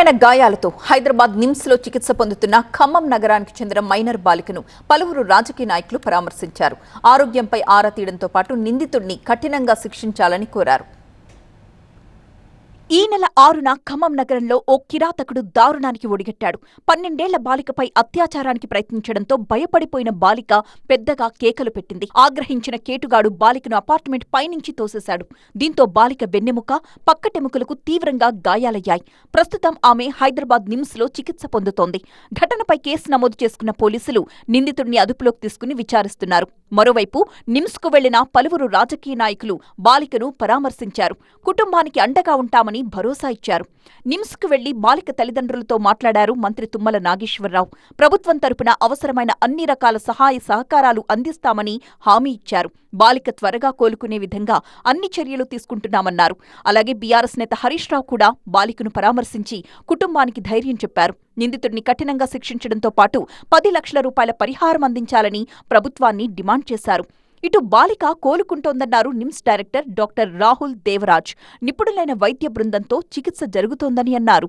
తీవ్రమైన గాయాలతో హైదరాబాద్ నిమ్స్ లో చికిత్స పొందుతున్న ఖమ్మం నగరానికి చెందిన మైనర్ బాలికను పలువురు రాజకీయ నాయకులు పరామర్శించారు. ఆరోగ్యంపై ఆరా తీయడంతో పాటు నిందితుడిని కఠినంగా శిక్షించాలని కోరారు. ఈ నెల 6న ఖమ్మం నగరంలో ఓ కిరాతకుడు దారుణానికి ఒడిగట్టాడు. 12ఏళ్ల బాలికపై అత్యాచారానికి ప్రయత్నించడంతో భయపడిపోయిన బాలిక పెద్దగా కేకలు పెట్టింది. ఆగ్రహించిన కేటుగాడు బాలికను అపార్ట్మెంట్ పైనుంచి తోసేశాడు. దీంతో బాలిక వెన్నెముక, పక్కటెముకలకు తీవ్రంగా గాయాలయ్యాయి. ప్రస్తుతం ఆమె హైదరాబాద్ నిమ్స్ లో చికిత్స పొందుతోంది. ఘటనపై కేసు నమోదు చేసుకున్న పోలీసులు నిందితుడిని అదుపులోకి తీసుకుని విచారిస్తున్నారు. మరోవైపు నిమ్స్ కు వెళ్లిన పలువురు రాజకీయ నాయకులు బాలికను పరామర్శించారు. కుటుంబానికి అండగా ఉంటామని భరోసా ఇచ్చారు. నిమ్స్ కు వెళ్లి బాలిక తల్లిదండ్రులతో మాట్లాడారు మంత్రి తుమ్మల నాగేశ్వరరావు. ప్రభుత్వం తరపున అవసరమైన అన్ని రకాల సహాయ సహకారాలు అందిస్తామని హామీ ఇచ్చారు. బాలిక త్వరగా కోలుకునే విధంగా అన్ని చర్యలు తీసుకుంటున్నామన్నారు. అలాగే బీఆర్ఎస్ నేత హరీష్ రావు కూడా బాలికను పరామర్శించి కుటుంబానికి ధైర్యం చెప్పారు. నిందితుడిని కఠినంగా శిక్షించడంతో పాటు 10 లక్షల రూపాయల పరిహారం అందించాలని ప్రభుత్వాన్ని డిమాండ్ చేశారు. ఇటు బాలిక కోలుకుంటోందన్నారు NIMS director doctor Rahul Devaraj. నిపుణులైన వైద్య బృందంతో చికిత్స జరుగుతోందని అన్నారు.